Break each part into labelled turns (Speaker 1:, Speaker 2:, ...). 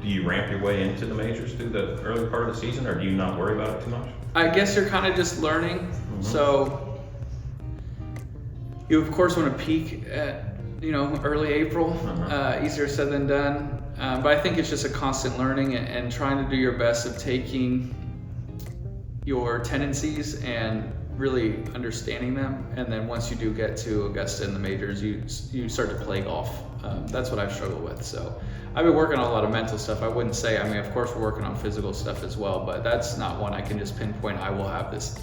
Speaker 1: do you ramp your way into the majors through the early part of the season, or do you not worry about it too much?
Speaker 2: I guess you're kind of just learning. So you of course want to peak at, early April. Easier said than done. But I think it's just a constant learning and trying to do your best of taking your tendencies and really understanding them. And then once you do get to Augusta in the majors, you start to play golf. That's what I've struggled with. So I've been working on a lot of mental stuff. I wouldn't say, of course we're working on physical stuff as well, but that's not one I can just pinpoint. I will have this,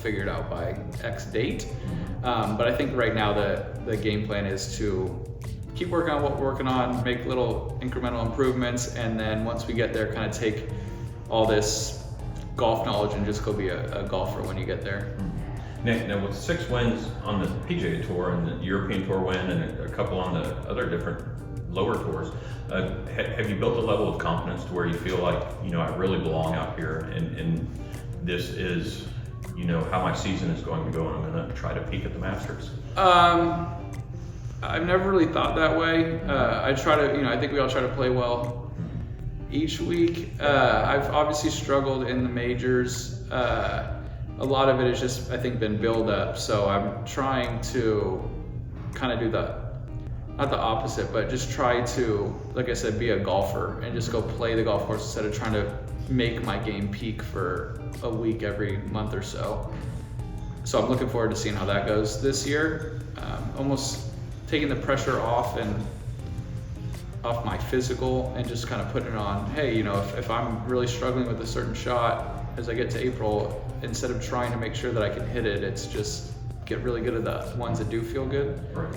Speaker 2: figured out by X date. But I think right now the game plan is to keep working on what we're working on, make little incremental improvements, and then once we get there, kind of take all this golf knowledge and just go be a golfer when you get there.
Speaker 1: Nick, now with 6 wins on the PGA Tour and the European Tour win and a couple on the other different lower tours, have you built a level of confidence to where you feel like, I really belong out here and this is, how my season is going to go and I'm going to try to peak at the Masters?
Speaker 2: I've never really thought that way. I try to, I think we all try to play well each week. I've obviously struggled in the majors. A lot of it has just, I think, been build up. So I'm trying to kind of do not the opposite, but just try to, like I said, be a golfer and just go play the golf course instead of trying to make my game peak for a week every month or so. So I'm looking forward to seeing how that goes this year. Almost taking the pressure off my physical and just kind of putting it on, hey, if I'm really struggling with a certain shot as I get to April, instead of trying to make sure that I can hit it, it's just get really good at the ones that do feel good.
Speaker 1: Right.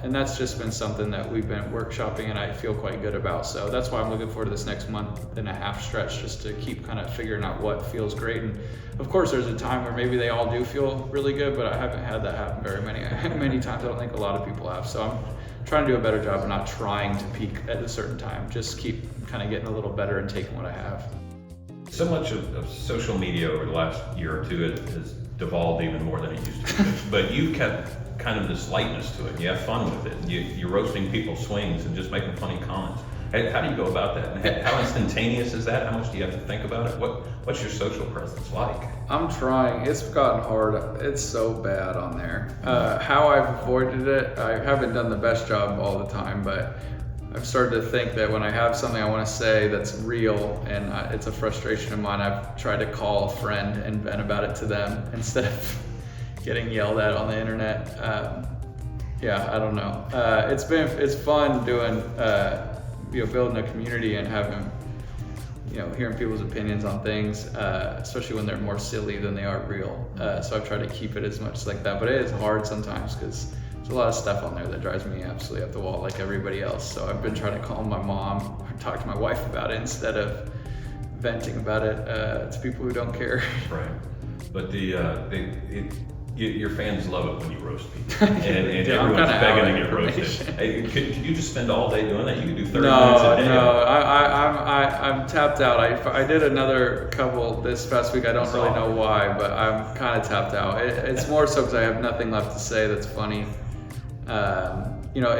Speaker 2: And that's just been something that we've been workshopping and I feel quite good about. So that's why I'm looking forward to this next month and a half stretch, just to keep kind of figuring out what feels great. And of course there's a time where maybe they all do feel really good, but I haven't had that happen very many times. I don't think a lot of people have. So I'm trying to do a better job of not trying to peak at a certain time, just keep kind of getting a little better and taking what I have.
Speaker 1: So much of social media over the last year or two has devolved even more than it used to be. But you kept kind of this lightness to it. You have fun with it. You're roasting people's swings and just making funny comments. How do you go about that? And how instantaneous is that? How much do you have to think about it? What's your social presence like?
Speaker 2: I'm trying. It's gotten hard. It's so bad on there. How I've avoided it, I haven't done the best job all the time, but I've started to think that when I have something I want to say that's real and it's a frustration of mine, I've tried to call a friend and vent about it to them instead of getting yelled at on the internet. I don't know. It's fun doing, building a community and having, hearing people's opinions on things, especially when they're more silly than they are real. So I've tried to keep it as much like that, but it is hard sometimes because there's a lot of stuff on there that drives me absolutely up the wall like everybody else. So I've been trying to call my mom or talk to my wife about it instead of venting about it to people who don't care.
Speaker 1: Right. But your fans love it when you roast people. And everyone's begging to get roasted. Hey, could you just spend all day doing that? You could do 30 minutes a day.
Speaker 2: No, I'm tapped out. I did another couple this past week. I don't really know why, but I'm kind of tapped out. It's more so because I have nothing left to say that's funny.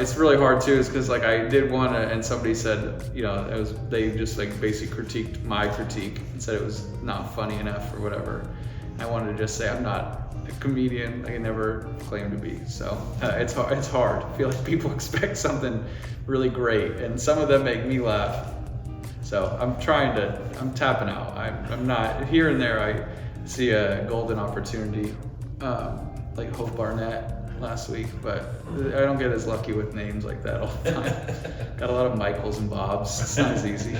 Speaker 2: It's really hard too, is because like I did one and somebody said, they just like basically critiqued my critique and said it was not funny enough or whatever. I wanted to just say I'm not a comedian. I never claimed to be. So it's hard. I feel like people expect something really great, and some of them make me laugh. So I'm tapping out. I'm not, here and there I see a golden opportunity, like Hope Barnett last week, but I don't get as lucky with names like that all the time. Got a lot of Michaels and Bobs. It's not as easy.